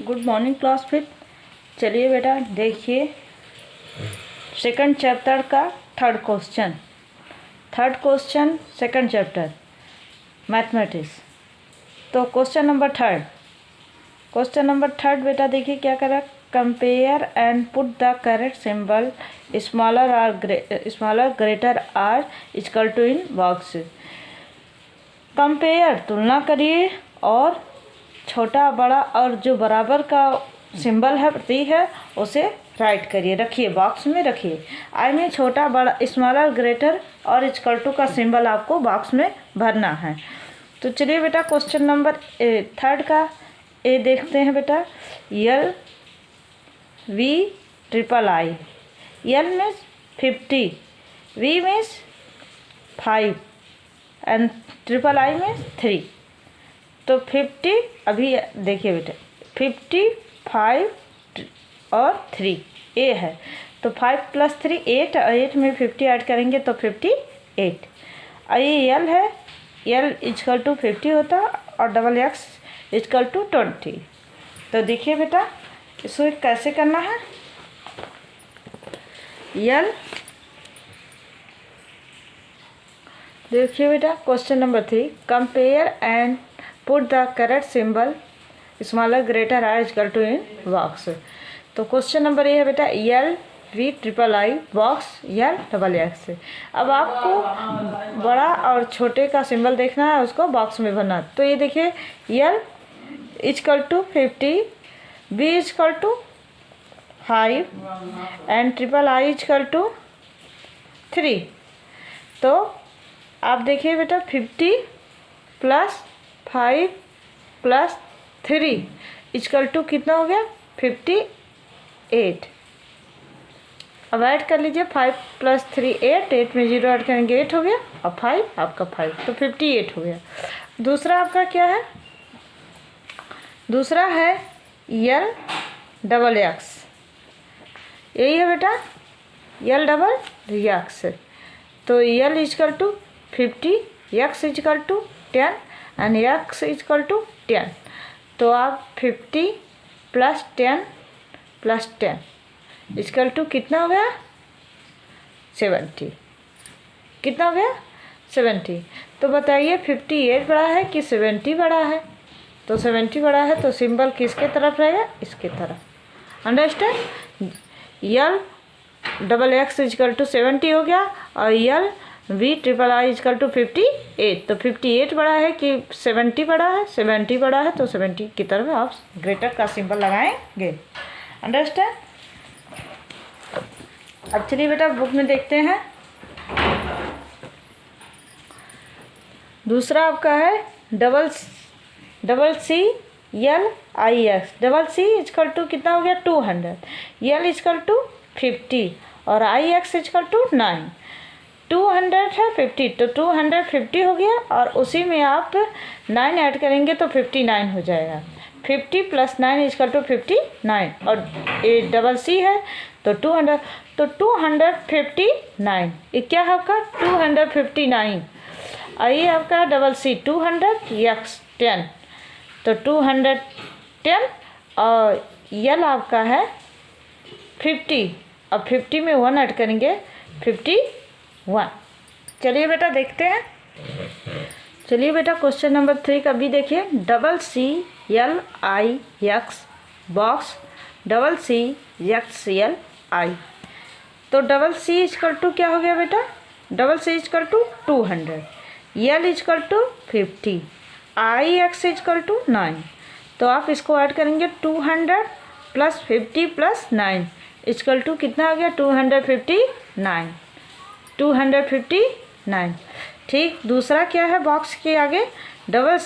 Good morning class fifth. चलिए बेटा देखिए सेकंड चैप्टर का third question second chapter mathematics. तो क्वेश्चन नंबर थर्ड बेटा देखिए क्या करा। Compare and put the correct symbol smaller greater or equal to in box. Compare तुलना करिए और छोटा बड़ा और जो बराबर का सिंबल है प्रतीक है उसे राइट करिए, रखिए बॉक्स में रखिए। आई में छोटा बड़ा स्मॉलर ग्रेटर और इक्वल टू का सिंबल आपको बॉक्स में भरना है। तो चलिए बेटा क्वेश्चन नंबर थर्ड का ए देखते हैं बेटा। L V triple I. L means 50, V means 5 and triple I means 3। तो 50 अभी देखिए बेटा 55 और 3 ए है तो 5 + 3 8 और 8 में 50 ऐड करेंगे तो 58। और ये यल है, यल इक्वल टू 50 होता और डबल एक्स इक्वल टू 20। तो देखिए बेटा इसको कैसे करना है। यल देखिए बेटा question number 3 compare and put the correct symbol smaller greater or equal to in box. तो क्वेश्चन नंबर ये है बेटा L V triple I box L double X. अब आपको बड़ा और छोटे का सिंबल देखना है, उसको बॉक्स में भरना। तो ये देखिए L equal to 50, V equal to 5 and triple I equal to 3। तो आप देखिए बेटा 50 + 5 + 3 इक्वल टू कितना हो गया 58। अब ऐड कर लीजिए 5 + 3 8, 8 में 0 ऐड करेंगे 8 हो गया और 5 आपका 5 तो 58 हो गया। दूसरा आपका क्या है, दूसरा है यल डबल एक्स। यही है बेटा यल डबल एक्स। तो L equal to 50, X equal to 10 and X equal to 10। तो आप 50 + 10 + 10 इक्वल टू कितना हो गया 70। कितना हो गया 70। तो बताइए 58 बड़ा है कि 70 बड़ा है। तो 70 बड़ा है तो सिंबल किसके तरफ रहेगा, इसके तरफ। Understand. L double X equal to 70 हो गया और L V triple I equal to 58। तो 58 बड़ा है कि 70 बड़ा है, 70 बड़ा है तो 70 की तरफ आप ग्रेटर का सिंबल लगाएंगे। अंडरस्टैंड। अब चलिए बेटा बुक में देखते हैं। दूसरा आपका है double C L I X. Double C equal to कितना हो गया 200, यल इक्वल टू 50 और आई एक्स इक्वल टू 9। 200 है 50 तो 250 हो गया और उसी में आप 9 ऐड करेंगे तो 59 हो जाएगा। 50 + 9 इक्वल टू 59 और ये डबल सी है तो 200 तो 259। ये क्या है आपका 259। और ये आपका डबल सी 200 एक्स 10 तो 210 और यल आपका है 50 और 50 में 1 ऐड करेंगे 51। चलिए बेटा देखते हैं। चलिए बेटा क्वेश्चन नंबर 3 का भी देखिए। Double C L I X box double C X L I. तो डबल सी इक्वल टू क्या हो गया बेटा, double C equal to 200, L equal to 50, I X equal to 9। तो आप इसको ऐड करेंगे 200 + 50 + 9 इक्वल टू कितना हो गया 259। 259। ठीक। दूसरा क्या है बॉक्स के आगे double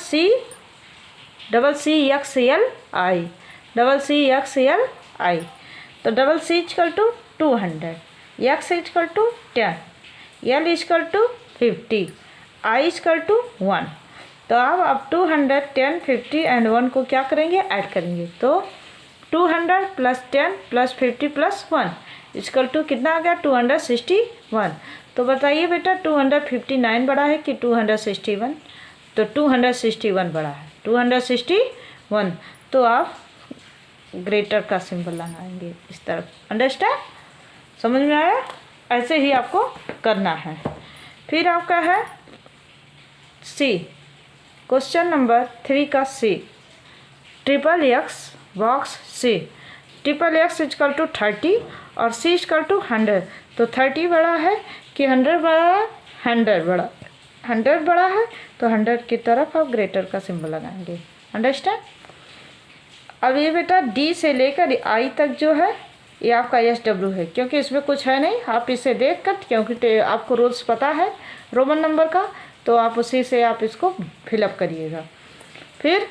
C X L I. Double C X L I. तो double C equal to 200, X equal to 10, L equal to 50, I equal to 1। तो अब 210 50 एंड 1 को क्या करेंगे ऐड करेंगे। तो 200 + 10 + 50 + 1 इक्वल टू कितना आ गया 261। तो बताइए बेटा 259 बड़ा है कि 261। तो 261 बड़ा है 261। तो आप ग्रेटर का सिंबल लगाएंगे इस तरफ। अंडरस्टैंड? समझ में आया? ऐसे ही आपको करना है। फिर आपका है सी, क्वेश्चन नंबर 3 का C, triple X box C, triple X equal to 30 और सी इजकल टू 100। तो 30 बड़ा है कि 100 बड़ा है? 100 बड़ा, 100 बड़ा है तो 100 की तरफ आप ग्रेटर का सिंबल लगाएंगे। अंडरस्टैंड? अब ये बेटा डी से लेकर आई तक जो है ये आपका SW है, क्योंकि इसमें कुछ है नहीं। आप इसे देख कर, क्योंकि आपको रूल्स पता है रोमन नंबर का, तो आप उसी से आप इसको फिलअप करिएगा। फिर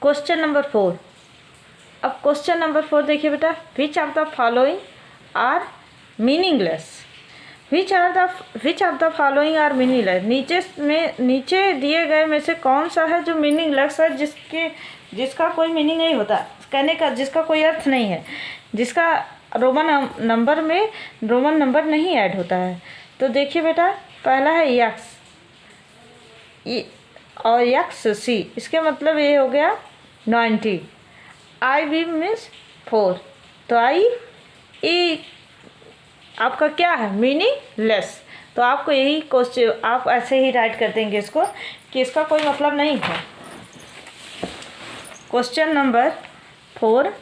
क्वेश्चन नंबर 4। अब क्वेश्चन नंबर 4 देखिए बेटा, which of the following are meaningless, which of the following are meaningless. नीचे दिए गए में से कौन सा है जो मीनिंगलेस है, जिसका कोई मीनिंग नहीं होता, कहने का जिसका कोई अर्थ नहीं है, जिसका रोमन नंबर नहीं ऐड होता है। तो देखिए बेटा, पहला है एक्स और एक्स सी, इसके मतलब ये हो गया 90। आई बी मीन्स 4, तो आई ई आपका क्या है? मीनिंगलेस। तो आपको यही क्वेश्चन आप ऐसे ही राइट कर देंगे इसको कि इसका कोई मतलब नहीं है। क्वेश्चन नंबर 4,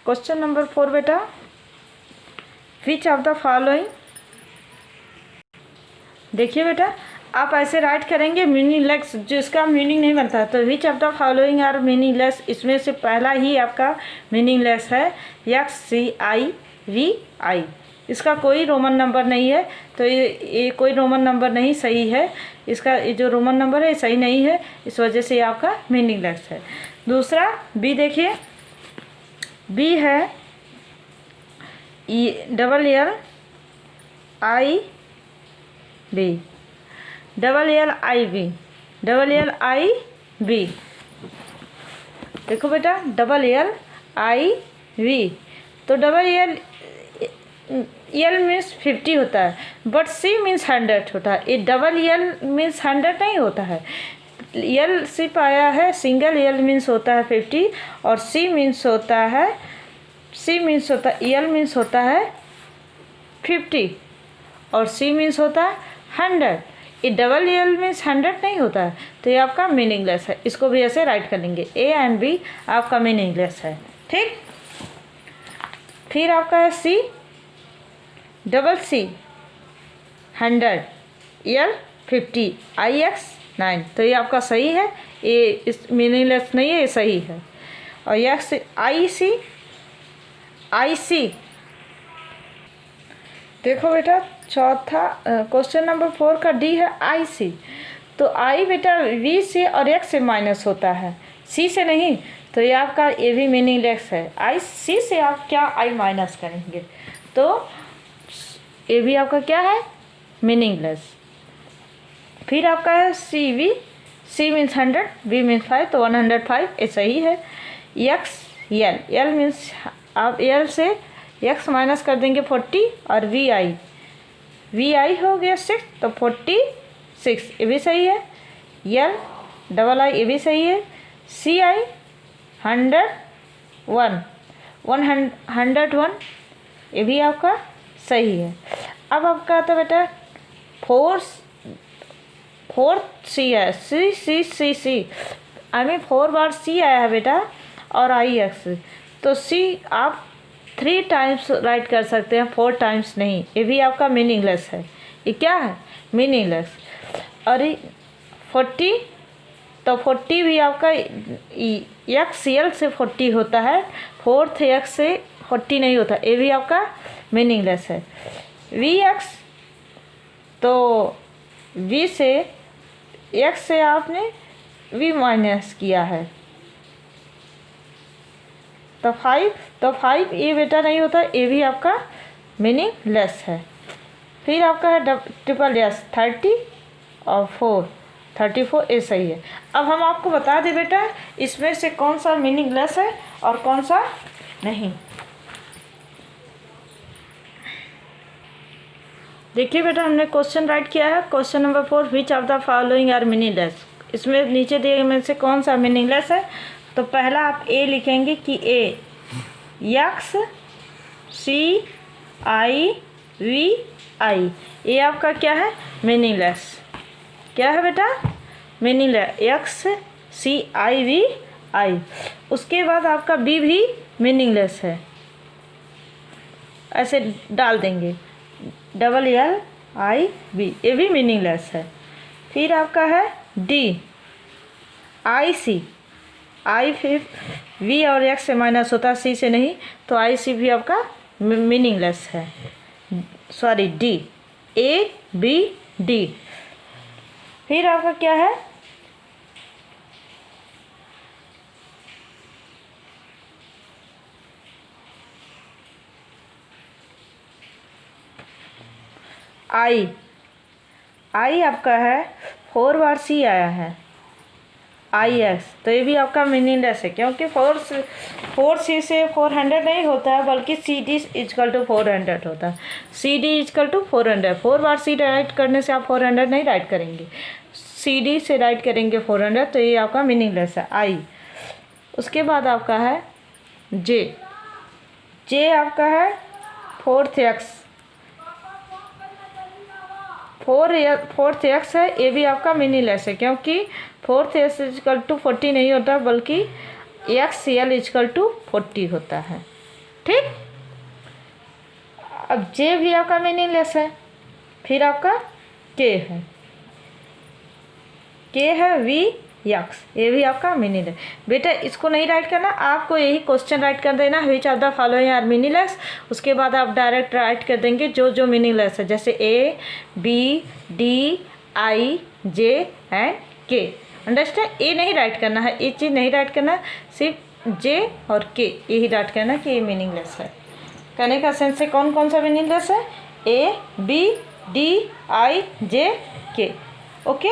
क्वेश्चन नंबर 4 बेटा, विच ऑफ द फॉलोइंग, देखिए बेटा आप ऐसे राइट करेंगे मीनिंगलेस, जिसका मीनिंग नहीं बनता। तो which of the following are meaningless, इसमें से पहला ही आपका मीनिंगलेस है XCIVI, इसका कोई रोमन नंबर नहीं है। तो ये कोई रोमन नंबर नहीं सही है, इसका ये जो रोमन नंबर है सही नहीं है, इस वजह से ये आपका मीनिंगलेस है। दूसरा बी देखिए, बी है LLIB, LLIB, देखो बेटा LLIB, तो L मीन्स 50 होता है, बट C मीन्स 100 होता है। ये L मीन्स 100 नहीं होता है। L सिर्फ आया है, सिंगल L मीन्स होता है 50 और L मीन्स होता है 50 और C मीन्स होता है 100। ये L मीन्स 100 नहीं होता है, तो ये आपका मीनिंगलेस है। इसको भी ऐसे राइट कर लेंगे, A एंड B आपका मीनिंगलेस है। ठीक, फिर आपका है C, CC 100, L 50, IX 9, तो ये आपका सही है, ये इस मीनिंगलेस नहीं है, ये सही है। और IC देखो बेटा, चौथा क्वेश्चन नंबर 4 का D है IC, तो I बेटा V से और X से माइनस होता है, C से नहीं, तो ये आपका ये भी मीनिंगलेस है। C से आप क्या I माइनस करेंगे, तो ये भी आपका क्या है? मीनिंगलेस। फिर आपका है CV, C means 100, V means 5, तो 105 ये सही है। L मीन्स आप L से X माइनस कर देंगे 40 और VI हो गया 6, तो 46 ये भी सही है। LII ये भी सही है। CI 101 ये भी आपका सही है। अब आपका आता बेटा 4 C है, C I mean 4 bar C आया है बेटा और IX, तो C आप 3 टाइम्स राइट कर सकते हैं, 4 टाइम्स नहीं, ये भी आपका मीनिंगलेस है। ये क्या है? मीनिंगलेस। और 40, तो 40 भी आपका XL से 40 होता है, 4th X से 40 नहीं होता, ये भी आपका मीनिंगलेस है। VX, तो V से X से आपने V माइनस किया है, तो 5 ये बेटा नहीं होता, ये भी आपका मीनिंगलेस है। फिर आपका है SSS 30 और 34 ये सही है। अब हम आपको बता दें बेटा इसमें से कौन सा मीनिंगलेस है और कौन सा नहीं। देखिए बेटा हमने क्वेश्चन राइट किया है, question number 4, which of the following are meaningless. इसमें नीचे दिए में से कौन सा मीनिंगलेस है, तो पहला आप ए लिखेंगे कि ए एक्स सी आई वी आई, ये आपका क्या है, मीनिंगलेस। क्या है बेटा, meaningless, X C I V I. उसके बाद आपका बी भी मीनिंगलेस है, ऐसे डाल देंगे डबल एल आई बी, ये भी मीनिंगलेस है। फिर आपका है डी आई सी, आई फिर वी और एक्स से माइनस होता है, सी से नहीं, तो आई सी भी आपका मीनिंगलेस है। Sorry D, A B D. फिर आपका क्या है, आई, आई आपका है 4 बार सी आया है, आई एक्स, तो ये भी आपका मीनिंगलेस है, क्योंकि 4 सी से 400 नहीं होता है, बल्कि सी डी इजकल टू 400 होता है। सी डी इजकल टू 400, 4 बार सी राइट करने से आप 400 नहीं राइट करेंगे, सी डी से राइट करेंगे 400, तो ये आपका मीनिंगलेस है आई। उसके बाद आपका है जे, जे आपका है 4th एक्स, 4th एक्स है, ये भी आपका मीनिंगलेस है, क्योंकि 4th एक्स इजकल टू 40 नहीं होता, बल्कि एक्स एल इजकल टू 40 होता है। ठीक, अब जे भी आपका मीनिंगलेस है। फिर आपका के है वी एक्स, ये भी आपका मीनिंगलेस। बेटा इसको नहीं राइट करना, आपको यही क्वेश्चन राइट कर देना, which of the following are meaningless. उसके बाद आप डायरेक्ट राइट कर देंगे जो जो मीनिंगलेस है, जैसे A B D I J and K. Understand, A नहीं राइट करना है, ये चीज़ नहीं राइट करना, सिर्फ जे और के यही राइट करना कि ये मीनिंगलेस है। कहने का सेंस है कौन कौन सा मीनिंगलेस है, ए बी डी आई जे के। ओके,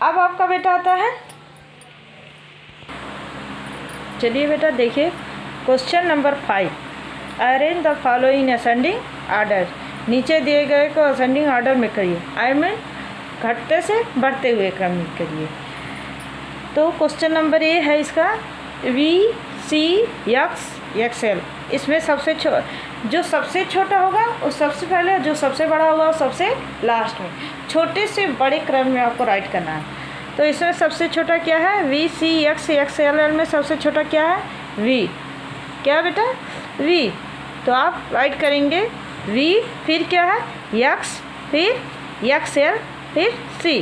अब आपका बेटा आता है, चलिए बेटा देखिए question number 5, arrange the following ascending order. नीचे दिए गए को असेंडिंग ऑर्डर में करिए, आई मीन घटते से बढ़ते हुए क्रम में करिए। तो क्वेश्चन नंबर ए है इसका, V C X X L. इसमें जो सबसे छोटा होगा वो सबसे पहले, जो सबसे बड़ा होगा वो सबसे लास्ट में, छोटे से बड़े क्रम में आपको राइट करना है। तो इसमें सबसे छोटा क्या है, V C X X L L में सबसे छोटा क्या है, वी। क्या बेटा, वी। तो आप राइट करेंगे वी, फिर क्या है एक्स, फिर एक्स एल, फिर C.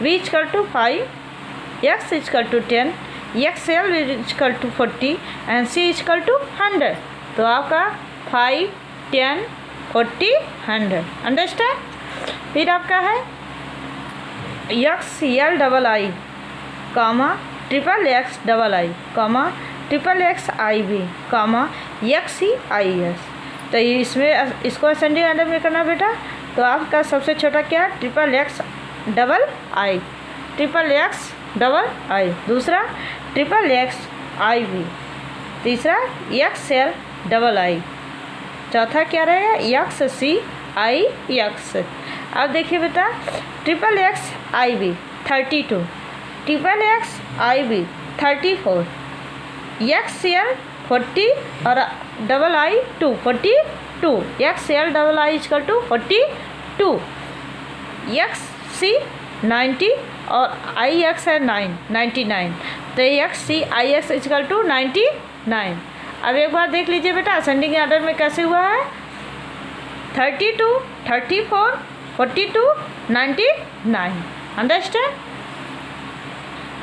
V equal to 5, X equal to 10, X L equal to 40 and C equal to 100। तो आपका 5 10 40 100। अंडरस्टैंड। फिर आपका है X L double I comma triple X double I comma triple X I B comma X C I S. तो इसमें इसको ascending order में करना बेटा। तो आपका सबसे छोटा क्या है, ट्रिपल एक्स डबल आई, ट्रिपल एक्स डबल आई। दूसरा ट्रिपल एक्स आई बी। तीसरा एक्स एल डबल आई। चौथा क्या रहेगा, एक्स सी आई एक्स। अब देखिए बेटा, triple X I be 32, triple X I V 34, X L 40 और double I 2 42, X L double I equal to 42, X C 90 और I X है 99। तो X C I X equal to 99। अब एक बार देख लीजिए बेटा असेंडिंग ऑर्डर में कैसे हुआ है, 32 34 42 99। अंडरस्टैंड।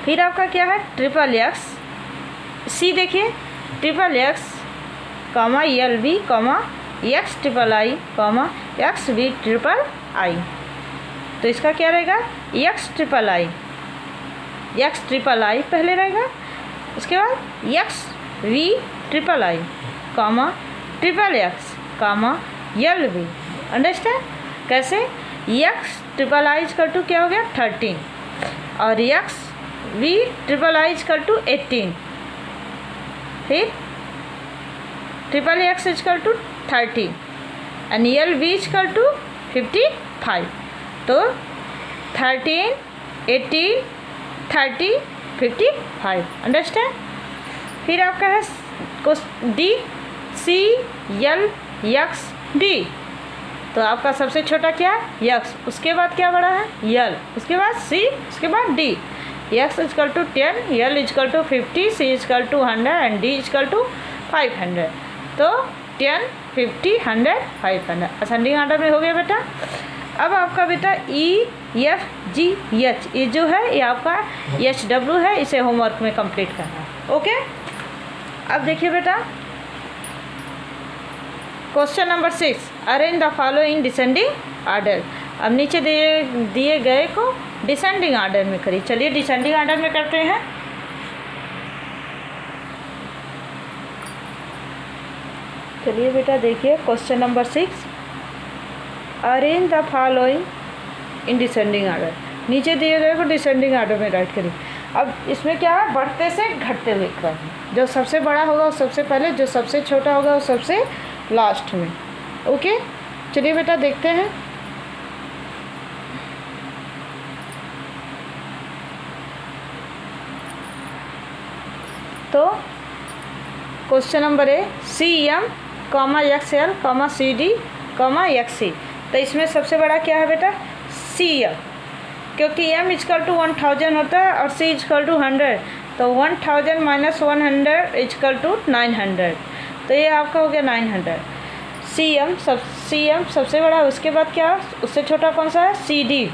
फिर आपका क्या है, ट्रिपल एक्स सी। देखिए triple X comma L V comma X triple I comma X V triple I. तो इसका क्या रहेगा, X triple I, X triple I पहले रहेगा। उसके बाद X V triple I comma triple X comma L V. Understand. कैसे, X triple I equal to क्या हो गया 13 और X V triple I equal to 18, फिर triple X equal to 30 and L B is equal to 55। तो 13 18 30 55। Understand. फिर आपका है D C L X D, तो आपका सबसे छोटा क्या है यक्स, उसके बाद क्या बड़ा है यल, उसके बाद सी, उसके बाद D. X equal to 10, L equal to 50, C equal to 100 and D equal to 500। तो 10, 50, 100, 500 असेंडिंग ऑर्डर में हो गया बेटा। अब आपका बेटा ई एफ जी एच, ये जो है ये आपका एच डब्ल्यू है, इसे होमवर्क में कंप्लीट करना है। ओके, अब देखिए बेटा question number 6, arrange the following in descending order. अब नीचे दिए गए को डिसेंडिंग ऑर्डर में करिए। चलिए डिसेंडिंग ऑर्डर में करते हैं। चलिए बेटा देखिए question number 6, arrange the following in descending order. नीचे दिए गए को डिसेंडिंग ऑर्डर में राइट करिए। अब इसमें क्या है, बढ़ते से घटते हुए क्रम, जो सबसे बड़ा होगा वो सबसे पहले, जो सबसे छोटा होगा वो सबसे लास्ट में। ओके, चलिए बेटा देखते हैं। तो क्वेश्चन नंबर है C M comma X L comma C D comma X C. तो इसमें सबसे बड़ा क्या है बेटा सी एम, क्योंकि एम इजकल टू 1000 होता है और सी इजकल टू 100, तो 1000 माइनस 100 इजकल टू 900, तो ये आपका हो गया 900। सी एम सबसे बड़ा है, उसके बाद क्या उससे छोटा कौन सा है C D,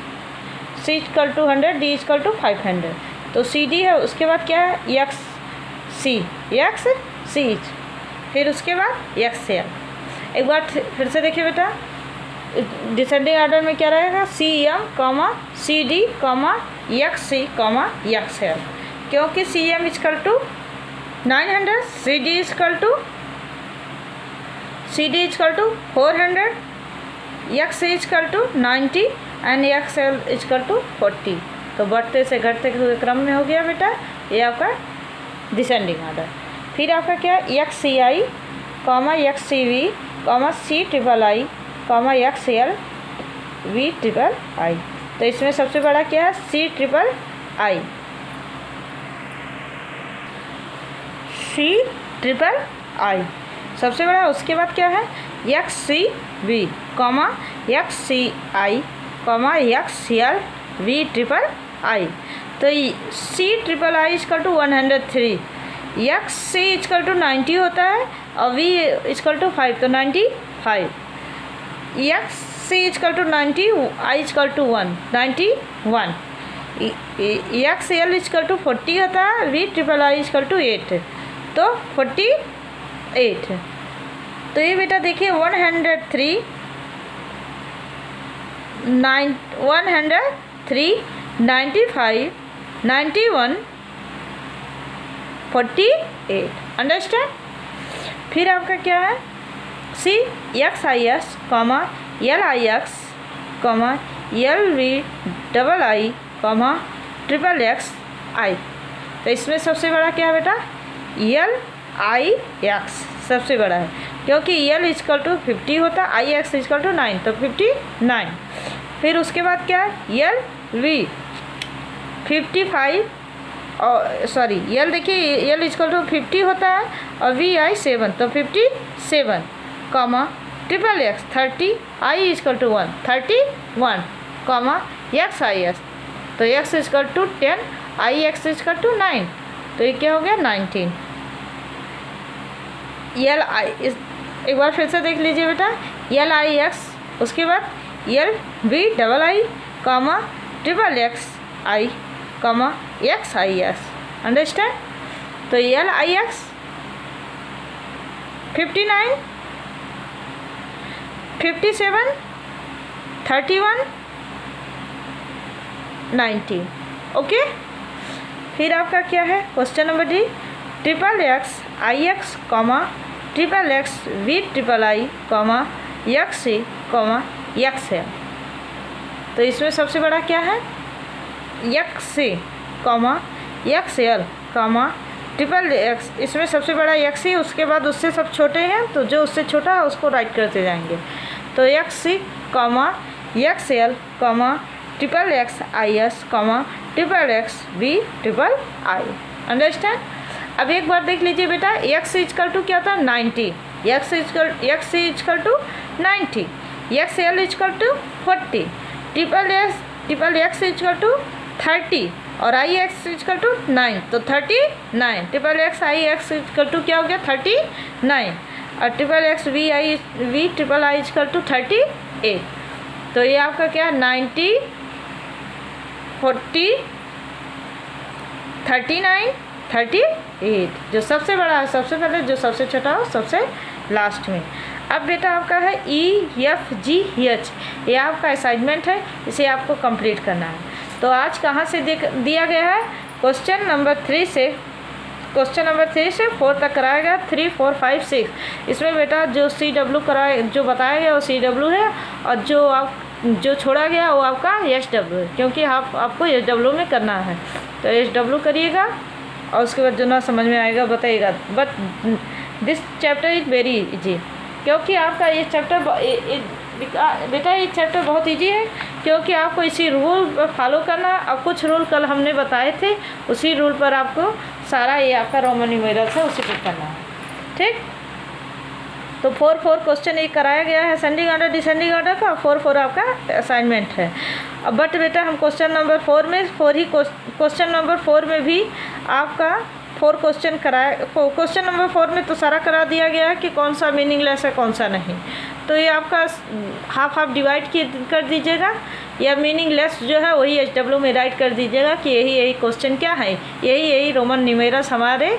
C equal to 100, D equal to 500, तो सी डी है। उसके बाद क्या है एक्स सी, फिर उसके बाद एक्स एल। एक बार फिर से देखिए बेटा, डिसेंडिंग ऑर्डर में क्या रहेगा C M comma C D comma X C comma X L, क्योंकि C M equal to 900, C D equal to 400, X C equal to 90 and X L equal to 40। तो बढ़ते से घटते हुए क्रम में हो गया बेटा ये आपका डिसेंडिंग ऑर्डर। फिर आपका क्या X C I comma X C V comma C triple I comma X L V triple I. तो इसमें सबसे बड़ा क्या है सी ट्रिपल आई, सबसे बड़ा। उसके बाद क्या है X C V comma X C I comma X L V triple I. तो C triple I equal to 103, X C equal to 90 होता है और वी इजकल टू 5, तो 95, X C equal to 90, I equal to 91, X L equal to 40 होता है, V triple I equal to 8, तो 48। तो ये बेटा देखिए 103, 95, 91, 48, अंडरस्टैंड। फिर आपका क्या है C X I S comma L I X comma L V double I comma triple X I. तो इसमें सबसे बड़ा क्या है बेटा एल आई एक्स सबसे बड़ा है, क्योंकि एल इजकल टू 50 होता है, आई एक्स इजकल टू 9, तो 59। फिर उसके बाद क्या है एल वी 55 और सॉरी एल देखिए एल इजकल टू 50 होता है और वी आई 7, तो 57 comma triple X 30, I equal to 31 comma X I S, तो X equal to 10, I X equal to 9, तो ये क्या हो गया 19। एल आई एक बार फिर से देख लीजिए बेटा एल आई एक्स, उसके बाद L V double I comma triple X I comma X I S, understand. तो एल आई एक्स 59, 57, 31, 19, ओके। फिर आपका क्या है question number D triple X I X comma triple X V triple I comma X C comma X L. तो इसमें सबसे बड़ा क्या है X C comma X L comma triple X, इसमें सबसे बड़ा एक्स सी, उसके बाद उससे सब छोटे हैं, तो जो उससे छोटा है उसको राइट करते जाएंगे। तो X C comma X L comma triple X I S comma triple X V triple I, understand. अब एक बार देख लीजिए बेटा, x इजकल टू क्या था 90, x equal to 90, XL equal to 40, triple X equal to 30 और IX इजकल टू 9, तो 39, triple X IX equal to क्या हो गया 39 और triple X V triple I equal to 38। तो ये आपका क्या 90, 40, 39, 38, जो सबसे बड़ा है सबसे पहले, जो सबसे छोटा हो सबसे लास्ट में। अब बेटा आपका है EFGH, ये आपका असाइनमेंट है, इसे आपको कंप्लीट करना है। तो आज कहाँ से दिया गया है, क्वेश्चन नंबर 3 से 4 तक कराया गया, 3, 4, 5, 6। इसमें बेटा जो CW जो बताया गया वो CW है और जो छोड़ा गया वो आपका SW है, क्योंकि आपको SW में करना है। तो SW करिएगा और उसके बाद जो ना समझ में आएगा बताइएगा। But this chapter is very easy, क्योंकि आपका ये चैप्टर बेटा ये चैप्टर बहुत इजी है, क्योंकि आपको इसी रूल फॉलो करना। अब कुछ रूल कल हमने बताए थे, उसी रूल पर आपको सारा ये आपका रोमन न्यूमेरल्स है उसी पर करना है, ठीक। तो 4 क्वेश्चन एक कराया गया है असेंडिंग ऑर्डर डिसेंडिंग ऑर्डर का, 4 आपका असाइनमेंट है। अब बट बेटा हम क्वेश्चन नंबर 4 में भी आपका 4 क्वेश्चन कराया। क्वेश्चन नंबर 4 में तो सारा करा दिया गया है कि कौन सा मीनिंगलेस है कौन सा नहीं। तो ये आपका हाफ डिवाइड कर दीजिएगा, या मीनिंगलेस जो है वही SW में राइट कर दीजिएगा कि यही क्वेश्चन क्या है, यही रोमन न्यूमेरल्स हमारे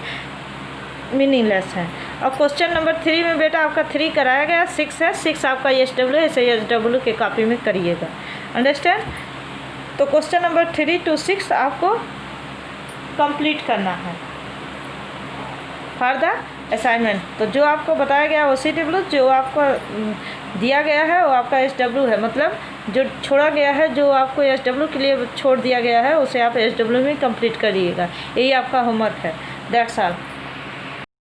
मीनिंगलेस हैं। और क्वेश्चन नंबर 3 में बेटा आपका 3 कराया गया, 6 है, 6 आपका SW है, इसे SW के कॉपी में करिएगा, अंडरस्टैंड। तो क्वेश्चन नंबर 3 to 6 आपको कंप्लीट करना है फॉर द असाइनमेंट। तो जो आपको बताया गया वो CW, जो आपको दिया गया है वो आपका SW है, मतलब जो छोड़ा गया है, जो आपको SW के लिए छोड़ दिया गया है उसे आप SW में कंप्लीट करिएगा। यही आपका होमवर्क है, दैट्स ऑल।